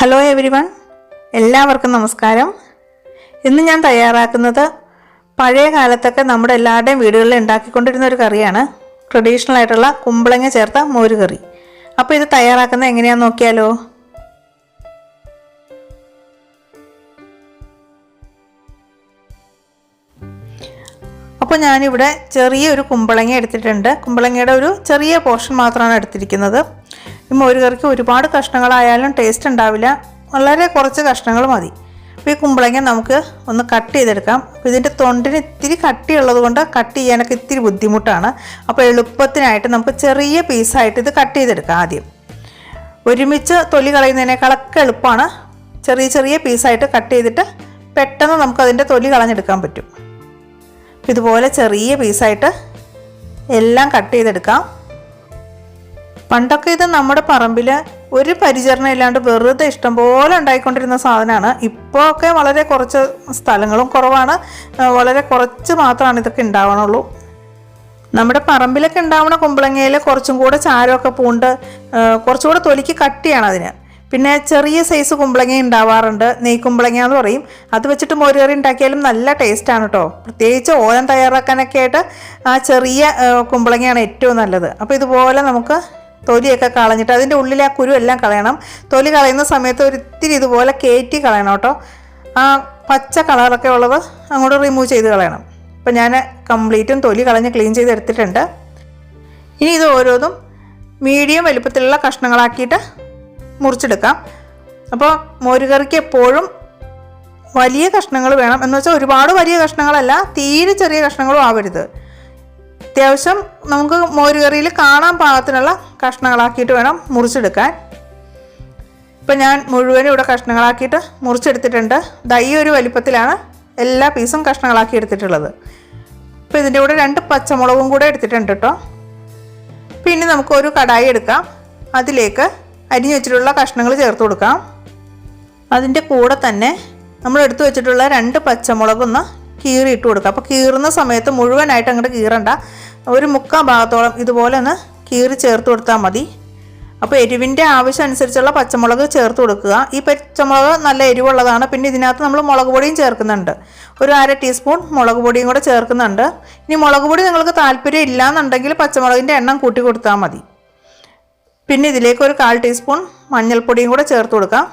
Hello everyone, എല്ലാവർക്കും നമസ്കാരം. ഇന്ന് ഞാൻ തയ്യാറാക്കുന്നത് പഴയ കാലത്തൊക്കെ നമ്മുടെ എല്ലാവരുടെയും വീടുകളിൽ ഉണ്ടാക്കിക്കൊണ്ടിരുന്ന ഒരു കറിയാണ്. ട്രഡീഷണൽ ആയിട്ടുള്ള കുമ്പളങ്ങ ചേർത്ത മോര് കറി. അപ്പോൾ ഇത് തയ്യാറാക്കുന്നത് എങ്ങനെയാണെന്ന് നോക്കിയാലോ. അപ്പോൾ ഞാനിവിടെ ചെറിയൊരു കുമ്പളങ്ങ എടുത്തിട്ടുണ്ട്. കുമ്പളങ്ങയുടെ ഒരു ചെറിയ പോർഷൻ മാത്രമാണ് എടുത്തിരിക്കുന്നത്. ഈ മോര് കറിക്ക് ഒരുപാട് കഷ്ണങ്ങളായാലും ടേസ്റ്റ് ഉണ്ടാവില്ല, വളരെ കുറച്ച് കഷ്ണങ്ങൾ മതി. അപ്പോൾ ഈ കുമ്പളങ്ങ നമുക്ക് ഒന്ന് കട്ട് ചെയ്തെടുക്കാം. അപ്പോൾ ഇതിൻ്റെ തൊണ്ടിന് ഇത്തിരി കട്ടിയുള്ളത് കൊണ്ട് കട്ട് ചെയ്യാനൊക്കെ ഇത്തിരി ബുദ്ധിമുട്ടാണ്. അപ്പോൾ എളുപ്പത്തിനായിട്ട് നമുക്ക് ചെറിയ പീസായിട്ട് ഇത് കട്ട് ചെയ്തെടുക്കാം. ആദ്യം ഒരുമിച്ച് തൊലി കളയുന്നതിനേക്കാളൊക്കെ എളുപ്പമാണ് ചെറിയ ചെറിയ പീസായിട്ട് കട്ട് ചെയ്തിട്ട് പെട്ടെന്ന് നമുക്കതിൻ്റെ തൊലി കളഞ്ഞെടുക്കാൻ പറ്റും. ഇതുപോലെ ചെറിയ പീസായിട്ട് എല്ലാം കട്ട് ചെയ്തെടുക്കാം. പണ്ടൊക്കെ ഇത് നമ്മുടെ പറമ്പിൽ ഒരു പരിചരണം ഇല്ലാണ്ട് വെറുതെ ഇഷ്ടംപോലെ ഉണ്ടായിക്കൊണ്ടിരുന്ന സാധനമാണ്. ഇപ്പോൾ ഒക്കെ വളരെ കുറച്ച് സ്ഥലങ്ങളും കുറവാണ്, വളരെ കുറച്ച് മാത്രമാണ് ഇതൊക്കെ ഉണ്ടാവണുള്ളൂ. നമ്മുടെ പറമ്പിലൊക്കെ ഉണ്ടാവുന്ന കുമ്പളങ്ങയിൽ കുറച്ചും കൂടെ ചാരമൊക്കെ പൂണ്ട് കുറച്ചുകൂടെ തൊലിക്ക് കട്ടിയാണ് അതിന്. പിന്നെ ചെറിയ സൈസ് കുമ്പളങ്ങ ഉണ്ടാവാറുണ്ട്, നെയ്ക്കുമ്പളങ്ങ എന്ന് പറയും. അത് വെച്ചിട്ട് മോര് കറി ഉണ്ടാക്കിയാലും നല്ല ടേസ്റ്റാണ് കേട്ടോ. പ്രത്യേകിച്ച് ഓലം തയ്യാറാക്കാനൊക്കെ ആയിട്ട് ആ ചെറിയ കുമ്പളങ്ങയാണ് ഏറ്റവും നല്ലത്. അപ്പോൾ ഇതുപോലെ നമുക്ക് തൊലിയൊക്കെ കളഞ്ഞിട്ട് അതിൻ്റെ ഉള്ളിലെ ആ കുരു എല്ലാം കളയണം. തൊലി കളയുന്ന സമയത്ത് ഒരിത്തിരി ഇതുപോലെ കയറ്റി കളയണം കേട്ടോ. ആ പച്ച കളറൊക്കെ ഉള്ളത് അങ്ങോട്ട് റിമൂവ് ചെയ്ത് കളയണം. അപ്പോൾ ഞാൻ കംപ്ലീറ്റും തൊലി കളഞ്ഞ് ക്ലീൻ ചെയ്തെടുത്തിട്ടുണ്ട്. ഇനി ഇത് ഓരോന്നും മീഡിയം വലുപ്പത്തിലുള്ള കഷ്ണങ്ങളാക്കിയിട്ട് മുറിച്ചെടുക്കാം. അപ്പോൾ മോര് കറിക്ക് എപ്പോഴും വലിയ കഷ്ണങ്ങൾ വേണം. എന്ന് വെച്ചാൽ ഒരുപാട് വലിയ കഷ്ണങ്ങളല്ല, തീരെ ചെറിയ കഷ്ണങ്ങളും ആവരുത്. അത്യാവശ്യം നമുക്ക് മോര് കറിയിൽ കാണാൻ പാകത്തിനുള്ള കഷ്ണങ്ങളാക്കിയിട്ട് വേണം മുറിച്ചെടുക്കാൻ. ഇപ്പം ഞാൻ മുഴുവനും ഇവിടെ കഷ്ണങ്ങളാക്കിയിട്ട് മുറിച്ചെടുത്തിട്ടുണ്ട്. ഈ ഒരു വലിപ്പത്തിലാണ് എല്ലാ പീസും കഷ്ണങ്ങളാക്കി എടുത്തിട്ടുള്ളത്. ഇപ്പോൾ ഇതിൻ്റെ കൂടെ 2 പച്ചമുളകും കൂടെ എടുത്തിട്ടുണ്ട് കേട്ടോ. പിന്നെ നമുക്കൊരു കടായി എടുക്കാം. അതിലേക്ക് അരിഞ്ഞു വെച്ചിട്ടുള്ള കഷ്ണങ്ങൾ ചേർത്ത് കൊടുക്കാം. അതിൻ്റെ കൂടെ തന്നെ നമ്മൾ എടുത്തു വെച്ചിട്ടുള്ള 2 പച്ചമുളകൊന്ന് കീറി ഇട്ട് കൊടുക്കുക. അപ്പോൾ കീറുന്ന സമയത്ത് മുഴുവനായിട്ട് അങ്ങോട്ട് കീറണ്ട, ഒരു 3/4 ഭാഗത്തോളം ഇതുപോലെ ഒന്ന് കീറി ചേർത്ത് കൊടുത്താൽ മതി. അപ്പോൾ എരിവിൻ്റെ ആവശ്യം അനുസരിച്ചുള്ള പച്ചമുളക് ചേർത്ത് കൊടുക്കുക. ഈ പച്ചമുളക് നല്ല എരിവുള്ളതാണ്. പിന്നെ ഇതിനകത്ത് നമ്മൾ മുളക് പൊടിയും ചേർക്കുന്നുണ്ട്, ഒരു 1/2 ടീസ്പൂൺ മുളക് പൊടിയും കൂടെ ചേർക്കുന്നുണ്ട്. ഇനി മുളക് പൊടി നിങ്ങൾക്ക് താല്പര്യം ഇല്ലയെന്നുണ്ടെങ്കിൽ പച്ചമുളകിൻ്റെ എണ്ണം കൂട്ടി കൊടുത്താൽ മതി. പിന്നെ ഇതിലേക്ക് ഒരു 1/4 ടീസ്പൂൺ മഞ്ഞൾപ്പൊടിയും കൂടെ ചേർത്ത് കൊടുക്കാം.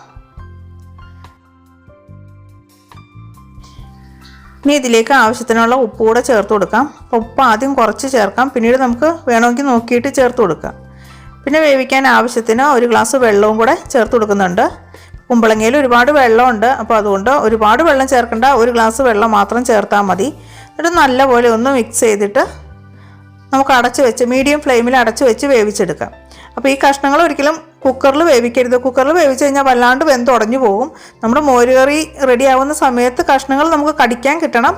ഇനി ഇതിലേക്ക് ആവശ്യത്തിനുള്ള ഉപ്പ് കൂടെ ചേർത്ത് കൊടുക്കാം. അപ്പോൾ ഉപ്പ് ആദ്യം കുറച്ച് ചേർക്കാം, പിന്നീട് നമുക്ക് വേണമെങ്കിൽ നോക്കിയിട്ട് ചേർത്ത് കൊടുക്കാം. പിന്നെ വേവിക്കാൻ ആവശ്യത്തിന് 1 ഗ്ലാസ് വെള്ളവും കൂടെ ചേർത്ത് കൊടുക്കുന്നുണ്ട്. കുമ്പളങ്ങയിൽ ഒരുപാട് വെള്ളമുണ്ട്, അപ്പോൾ അതുകൊണ്ട് ഒരുപാട് വെള്ളം ചേർക്കേണ്ട, 1 ഗ്ലാസ് വെള്ളം മാത്രം ചേർത്താൽ മതി. എന്നിട്ട് നല്ലപോലെ ഒന്ന് മിക്സ് ചെയ്തിട്ട് നമുക്ക് അടച്ച് വെച്ച് മീഡിയം ഫ്ലെയിമിൽ അടച്ച് വെച്ച് വേവിച്ചെടുക്കാം. അപ്പോൾ ഈ കഷ്ണങ്ങൾ ഒരിക്കലും കുക്കറിൽ വേവിക്കരുത്. കുക്കറിൽ വേവിച്ച് കഴിഞ്ഞാൽ വല്ലാണ്ട് വെന്ത് ഉടഞ്ഞു പോകും. നമ്മുടെ മോര് കറി റെഡി ആവുന്ന സമയത്ത് കഷ്ണങ്ങൾ നമുക്ക് കടിക്കാൻ കിട്ടണം.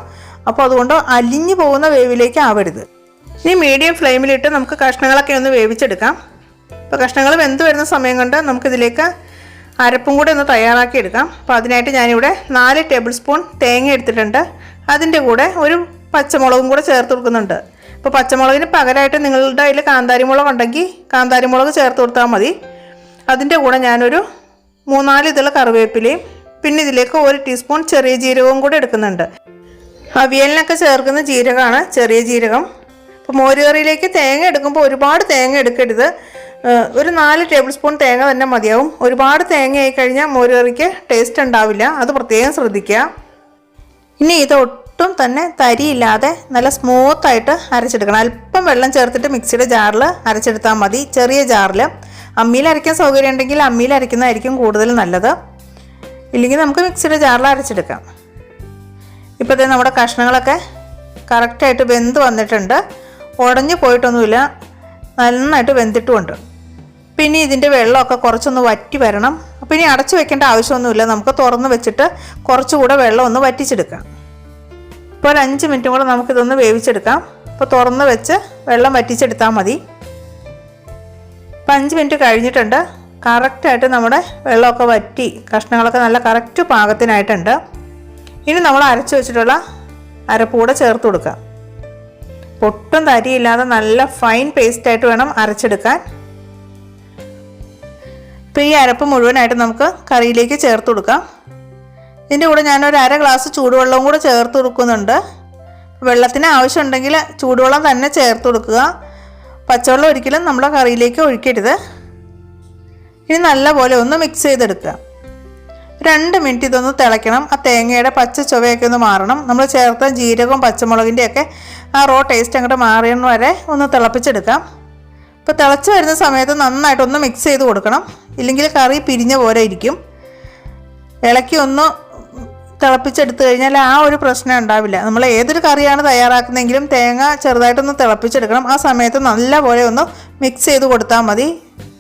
അപ്പോൾ അതുകൊണ്ട് അലിഞ്ഞു പോകുന്ന വേവിലേക്ക് ആവരുത്. ഇനി മീഡിയം ഫ്ലെയിമിലിട്ട് നമുക്ക് കഷ്ണങ്ങളൊക്കെ ഒന്ന് വേവിച്ചെടുക്കാം. അപ്പോൾ കഷ്ണങ്ങൾ വെന്ത് വരുന്ന സമയം കൊണ്ട് നമുക്കിതിലേക്ക് അരപ്പും കൂടെ ഒന്ന് തയ്യാറാക്കി എടുക്കാം. അപ്പോൾ അതിനായിട്ട് ഞാനിവിടെ 4 ടേബിൾ സ്പൂൺ തേങ്ങ എടുത്തിട്ടുണ്ട്. അതിൻ്റെ കൂടെ ഒരു പച്ചമുളകും കൂടെ ചേർത്ത് കൊടുക്കുന്നുണ്ട്. അപ്പോൾ പച്ചമുളകിന് പകരമായിട്ട് നിങ്ങളുടെ കയ്യിൽ കാന്താരി മുളക് ഉണ്ടെങ്കിൽ കാന്താരി മുളക് ചേർത്ത് കൊടുത്താൽ മതി. അതിൻ്റെ കൂടെ ഞാനൊരു 3-4 ഇതൾ കറിവേപ്പിലയും പിന്നെ ഇതിലേക്ക് 1 ടീസ്പൂൺ ചെറിയ ജീരകവും കൂടെ എടുക്കുന്നുണ്ട്. അവിയലിനൊക്കെ ചേർക്കുന്ന ജീരകമാണ് ചെറിയ ജീരകം. അപ്പോൾ മോര് കറിയിലേക്ക് തേങ്ങ എടുക്കുമ്പോൾ ഒരുപാട് തേങ്ങ എടുക്കരുത്, ഒരു 4 ടേബിൾ സ്പൂൺ തേങ്ങ തന്നെ മതിയാവും. ഒരുപാട് തേങ്ങ ആയി കഴിഞ്ഞാൽ മോര് കറിക്ക് ടേസ്റ്റ് ഉണ്ടാവില്ല, അത് പ്രത്യേകം ശ്രദ്ധിക്കുക. ഇനി ഇത് ഒട്ടും തന്നെ തരിയില്ലാതെ നല്ല സ്മൂത്തായിട്ട് അരച്ചെടുക്കണം. അല്പം വെള്ളം ചേർത്തിട്ട് മിക്സിയുടെ ജാറിൽ അരച്ചെടുത്താൽ മതി, ചെറിയ ജാറിൽ. അമ്മിയിൽ അരയ്ക്കാൻ സൗകര്യം ഉണ്ടെങ്കിൽ അമ്മിയിൽ അരയ്ക്കുന്നതായിരിക്കും കൂടുതൽ നല്ലത്, ഇല്ലെങ്കിൽ നമുക്ക് മിക്സിയുടെ ജാറിൽ അരച്ചെടുക്കാം. ഇപ്പോഴത്തെ നമ്മുടെ കഷ്ണങ്ങളൊക്കെ കറക്റ്റായിട്ട് വെന്ത് വന്നിട്ടുണ്ട്, ഉടഞ്ഞു പോയിട്ടൊന്നുമില്ല, നന്നായിട്ട് വെന്തിട്ടുമുണ്ട്. പിന്നെ ഇതിൻ്റെ വെള്ളമൊക്കെ കുറച്ചൊന്ന് വറ്റി വരണം. അപ്പോൾ ഇനി അടച്ചു വെക്കേണ്ട ആവശ്യമൊന്നുമില്ല, നമുക്ക് തുറന്ന് വെച്ചിട്ട് കുറച്ചുകൂടെ വെള്ളം ഒന്ന് വറ്റിച്ചെടുക്കാം. ഇപ്പോൾ ഒരു 5 മിനിറ്റും കൂടെ നമുക്കിതൊന്ന് വേവിച്ചെടുക്കാം. അപ്പോൾ തുറന്ന് വെച്ച് വെള്ളം വറ്റിച്ചെടുത്താൽ മതി. ഇപ്പോൾ 5 മിനിറ്റ് കഴിഞ്ഞിട്ടുണ്ട്. കറക്റ്റായിട്ട് നമ്മുടെ വെള്ളമൊക്കെ വറ്റി കഷ്ണങ്ങളൊക്കെ നല്ല കറക്റ്റ് പാകത്തിനായിട്ടുണ്ട്. ഇനി നമ്മൾ അരച്ച് വെച്ചിട്ടുള്ള അരപ്പ് കൂടെ ചേർത്ത് കൊടുക്കാം. ഒട്ടും തരിയില്ലാതെ നല്ല ഫൈൻ പേസ്റ്റായിട്ട് വേണം അരച്ചെടുക്കാൻ. ഇപ്പോൾ ഈ അരപ്പ് മുഴുവനായിട്ട് നമുക്ക് കറിയിലേക്ക് ചേർത്ത് കൊടുക്കാം. ഇതിൻ്റെ കൂടെ ഞാനൊരു അര ഗ്ലാസ് ചൂടുവെള്ളവും കൂടെ ചേർത്ത് കൊടുക്കുന്നുണ്ട്. വെള്ളത്തിന് ആവശ്യമുണ്ടെങ്കിൽ ചൂടുവെള്ളം തന്നെ ചേർത്ത് കൊടുക്കുക. പച്ചവെള്ളം ഒരിക്കലും നമ്മുടെ കറിയിലേക്ക് ഒഴിക്കരുത്. ഇനി നല്ലപോലെ ഒന്ന് മിക്സ് ചെയ്തെടുക്കുക. 2 മിനിറ്റ് ഇതൊന്ന് തിളയ്ക്കണം. ആ തേങ്ങയുടെ പച്ച ചുവയൊക്കെ ഒന്ന് മാറണം. നമ്മൾ ചേർത്ത ജീരകവും പച്ചമുളകിൻ്റെയൊക്കെ ആ റോ ടേസ്റ്റ് അങ്ങോട്ട് മാറിയെന്ന് വരെ ഒന്ന് തിളപ്പിച്ചെടുക്കാം. ഇപ്പോൾ തിളച്ച് വരുന്ന സമയത്ത് നന്നായിട്ടൊന്ന് മിക്സ് ചെയ്ത് കൊടുക്കണം. ഇല്ലെങ്കിൽ കറി പിരിഞ്ഞ പോലെ ഇരിക്കും. ഇളക്കി ഒന്ന് തിളപ്പിച്ചെടുത്തു കഴിഞ്ഞാൽ ആ ഒരു പ്രശ്നം ഉണ്ടാവില്ല. നമ്മൾ ഏതൊരു കറിയാണ് തയ്യാറാക്കുന്നതെങ്കിലും തേങ്ങ ചെറുതായിട്ടൊന്ന് തിളപ്പിച്ചെടുക്കണം. ആ സമയത്ത് നല്ലപോലെ ഒന്ന് മിക്സ് ചെയ്ത് കൊടുത്താൽ മതി.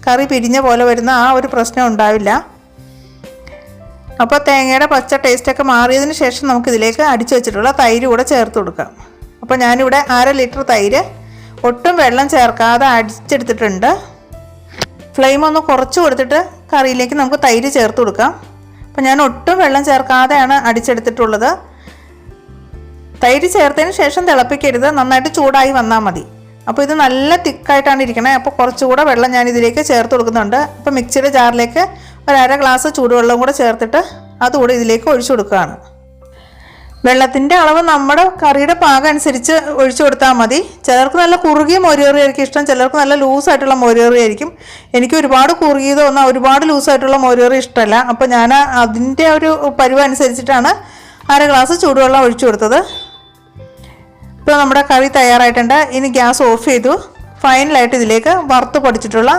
കറി പിരിഞ്ഞ പോലെ വരുന്ന ആ ഒരു പ്രശ്നം ഉണ്ടാവില്ല. അപ്പോൾ തേങ്ങയുടെ പച്ച ടേസ്റ്റൊക്കെ മാറിയതിന് ശേഷം നമുക്കിതിലേക്ക് അടിച്ചു വെച്ചിട്ടുള്ള തൈര് കൂടെ ചേർത്ത് കൊടുക്കാം. അപ്പോൾ ഞാനിവിടെ 1/2 ലിറ്റർ തൈര് ഒട്ടും വെള്ളം ചേർക്കാതെ അടിച്ചെടുത്തിട്ടുണ്ട്. ഫ്ലെയിം ഒന്ന് കുറച്ച് കൊടുത്തിട്ട് കറിയിലേക്ക് നമുക്ക് തൈര് ചേർത്ത് കൊടുക്കാം. അപ്പോൾ ഞാൻ ഒട്ടും വെള്ളം ചേർക്കാതെയാണ് അടിച്ചെടുത്തിട്ടുള്ളത്. തൈര് ചേർത്തതിന് ശേഷം തിളപ്പിക്കരുത്, നന്നായിട്ട് ചൂടായി വന്നാൽ മതി. അപ്പോൾ ഇത് നല്ല തിക്കായിട്ടാണ് ഇരിക്കണേ. അപ്പോൾ കുറച്ചുകൂടെ വെള്ളം ഞാൻ ഇതിലേക്ക് ചേർത്ത് കൊടുക്കുന്നുണ്ട്. അപ്പോൾ മിക്സിയുടെ ജാറിലേക്ക് 1/2 ഗ്ലാസ് ചൂടുവെള്ളം കൂടെ ചേർത്തിട്ട് അതുകൂടെ ഇതിലേക്ക് ഒഴിച്ചു കൊടുക്കുകയാണ്. വെള്ളത്തിൻ്റെ അളവ് നമ്മുടെ കറിയുടെ പാകം അനുസരിച്ച് ഒഴിച്ചു കൊടുത്താൽ മതി. ചിലർക്ക് നല്ല കുറുകിയ മോരുകറി ആയിരിക്കും ഇഷ്ടം, ചിലർക്ക് നല്ല ലൂസായിട്ടുള്ള മോരുകറി ആയിരിക്കും. എനിക്ക് ഒരുപാട് കുറുകിയതോ എന്നാൽ ഒരുപാട് ലൂസായിട്ടുള്ള മോരുകറി ഇഷ്ടമല്ല. അപ്പോൾ ഞാൻ അതിൻ്റെ ഒരു പരുവം അനുസരിച്ചിട്ടാണ് 1/2 ഗ്ലാസ് ചൂടുവെള്ളം ഒഴിച്ചു കൊടുത്തത്. ഇപ്പോൾ നമ്മുടെ കറി തയ്യാറായിട്ടുണ്ട്. ഇനി ഗ്യാസ് ഓഫ് ചെയ്തു. ഫൈനലായിട്ട് ഇതിലേക്ക് വറുത്ത് പൊടിച്ചിട്ടുള്ള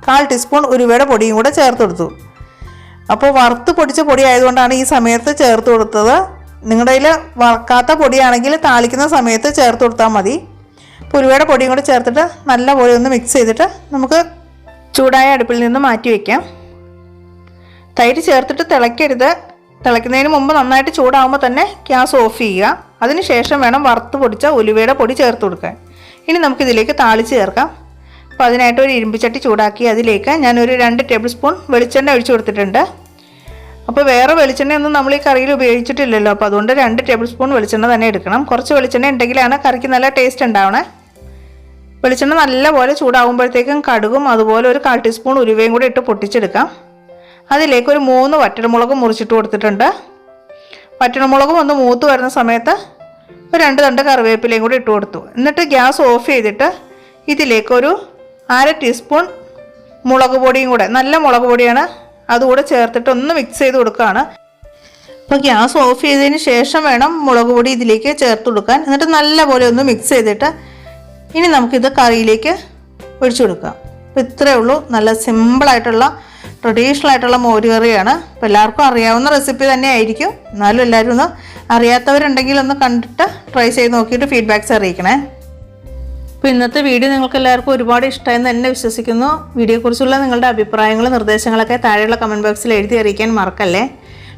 1/4 ടീസ്പൂൺ ഉലുവയുടെ പൊടിയും കൂടെ ചേർത്ത് കൊടുത്തു. അപ്പോൾ വറുത്ത് പൊടിച്ച പൊടി ആയതുകൊണ്ടാണ് ഈ സമയത്ത് ചേർത്ത് കൊടുത്തത്. നിങ്ങളുടെ കയ്യിൽ വറക്കാത്ത പൊടിയാണെങ്കിൽ താളിക്കുന്ന സമയത്ത് ചേർത്ത് കൊടുത്താൽ മതി. അപ്പോൾ ഉലുവയുടെ പൊടിയും കൂടെ ചേർത്തിട്ട് നല്ലപോലെ ഒന്ന് മിക്സ് ചെയ്തിട്ട് നമുക്ക് ചൂടായ അടുപ്പിൽ നിന്ന് മാറ്റി വയ്ക്കാം. തൈര് ചേർത്തിട്ട് തിളയ്ക്കരുത്. തിളയ്ക്കുന്നതിന് മുമ്പ് നന്നായിട്ട് ചൂടാകുമ്പോൾ തന്നെ ഗ്യാസ് ഓഫ് ചെയ്യുക. അതിന് ശേഷം വേണം വറുത്ത് പൊടിച്ച ഉലുവയുടെ പൊടി ചേർത്ത് കൊടുക്കാൻ. ഇനി നമുക്കിതിലേക്ക് താളിച്ച് ചേർക്കാം. അപ്പോൾ അതിനായിട്ട് ഒരു ഇരുമ്പ് ചൂടാക്കി അതിലേക്ക് ഞാനൊരു 2 ടേബിൾ സ്പൂൺ വെളിച്ചെണ്ണ ഒഴിച്ചു കൊടുത്തിട്ടുണ്ട്. അപ്പോൾ വേറെ വെളിച്ചെണ്ണയൊന്നും നമ്മൾ ഈ കറിയിൽ ഉപയോഗിച്ചിട്ടില്ലല്ലോ. അപ്പോൾ അതുകൊണ്ട് 2 ടേബിൾ സ്പൂൺ വെളിച്ചെണ്ണ തന്നെ എടുക്കണം. കുറച്ച് വെളിച്ചെണ്ണ ഉണ്ടെങ്കിലാണ് കറിക്ക് നല്ല ടേസ്റ്റ് ഉണ്ടാവണേ. വെളിച്ചെണ്ണ നല്ലപോലെ ചൂടാകുമ്പോഴത്തേക്കും കടുകും അതുപോലെ ഒരു 1/4 ടീസ്പൂൺ ഉലുവയും കൂടി ഇട്ട് പൊട്ടിച്ചെടുക്കാം. അതിലേക്ക് ഒരു 3 വറ്റൽമുളക് മുറിച്ചിട്ട് കൊടുത്തിട്ടുണ്ട്. വറ്റൽമുളകും ഒന്ന് മൂത്ത് വരുന്ന സമയത്ത് ഒരു 2 തണ്ട് കറിവേപ്പിലയും കൂടി ഇട്ട് കൊടുത്തു. എന്നിട്ട് ഗ്യാസ് ഓഫ് ചെയ്തിട്ട് ഇതിലേക്കൊരു 1/2 ടീസ്പൂൺ മുളക് പൊടിയും കൂടെ, നല്ല മുളക് പൊടിയാണ്, അതുകൂടെ ചേർത്തിട്ട് ഒന്ന് മിക്സ് ചെയ്ത് കൊടുക്കുകയാണ്. അപ്പോൾ ഗ്യാസ് ഓഫ് ചെയ്തതിന് ശേഷം വേണം മുളക് പൊടി ഇതിലേക്ക് ചേർത്ത് കൊടുക്കാൻ. എന്നിട്ട് നല്ലപോലെ ഒന്ന് മിക്സ് ചെയ്തിട്ട് ഇനി നമുക്കിത് കറിയിലേക്ക് ഒഴിച്ചു കൊടുക്കാം. അപ്പോൾ ഇത്രയേ ഉള്ളൂ. നല്ല സിമ്പിളായിട്ടുള്ള ട്രഡീഷണൽ ആയിട്ടുള്ള മോര് കറിയാണ്. അപ്പോൾ എല്ലാവർക്കും അറിയാവുന്ന റെസിപ്പി തന്നെ ആയിരിക്കും. എന്നാലും എല്ലാവരും ഒന്ന് അറിയാത്തവരുണ്ടെങ്കിൽ ഒന്ന് കണ്ടിട്ട് ട്രൈ ചെയ്ത് നോക്കിയിട്ട് ഫീഡ്ബാക്ക്സ് അറിയിക്കണേ. അപ്പോൾ ഇന്നത്തെ വീഡിയോ നിങ്ങൾക്ക് എല്ലാവർക്കും ഒരുപാട് ഇഷ്ടമായെന്ന് തന്നെ വിശ്വസിക്കുന്നു. വീഡിയോയെക്കുറിച്ചുള്ള നിങ്ങളുടെ അഭിപ്രായങ്ങളും നിർദ്ദേശങ്ങളൊക്കെ താഴെയുള്ള കമൻറ്റ് ബോക്സിൽ എഴുതി അറിയിക്കാൻ മറക്കല്ലേ.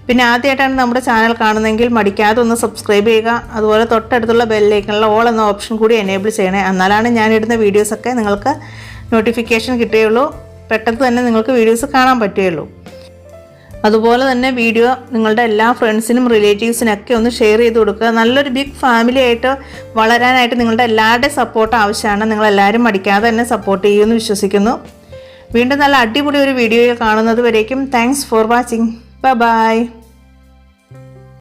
പിന്നെ ആദ്യമായിട്ടാണ് നമ്മുടെ ചാനൽ കാണുന്നതെങ്കിൽ മടിക്കാതെ ഒന്ന് സബ്സ്ക്രൈബ് ചെയ്യുക. അതുപോലെ തൊട്ടടുത്തുള്ള ബെല്ലൈക്കണിലുള്ള ഓൾ എന്ന ഓപ്ഷൻ കൂടി എനേബിൾ ചെയ്യണേ. എന്നാലാണ് ഞാനിടുന്ന വീഡിയോസൊക്കെ നിങ്ങൾക്ക് നോട്ടിഫിക്കേഷൻ കിട്ടുകയുള്ളൂ. പെട്ടെന്ന് തന്നെ നിങ്ങൾക്ക് വീഡിയോസ് കാണാൻ പറ്റുകയുള്ളൂ. അതുപോലെ തന്നെ വീഡിയോ നിങ്ങളുടെ എല്ലാ ഫ്രണ്ട്സിനും റിലേറ്റീവ്സിനൊക്കെ ഒന്ന് ഷെയർ ചെയ്ത് കൊടുക്കുക. നല്ലൊരു ബിഗ് ഫാമിലി ആയിട്ട് വളരാനായിട്ട് നിങ്ങളുടെ എല്ലാവരുടെയും സപ്പോർട്ട് ആവശ്യമാണ്. നിങ്ങളെല്ലാവരും മടിക്കാതെ തന്നെ സപ്പോർട്ട് ചെയ്യുമെന്ന് വിശ്വസിക്കുന്നു. വീണ്ടും നല്ല അടിപൊളി ഒരു വീഡിയോയിൽ കാണുന്നത് വരേക്കും താങ്ക്സ് ഫോർ വാച്ചിങ്. ബൈ.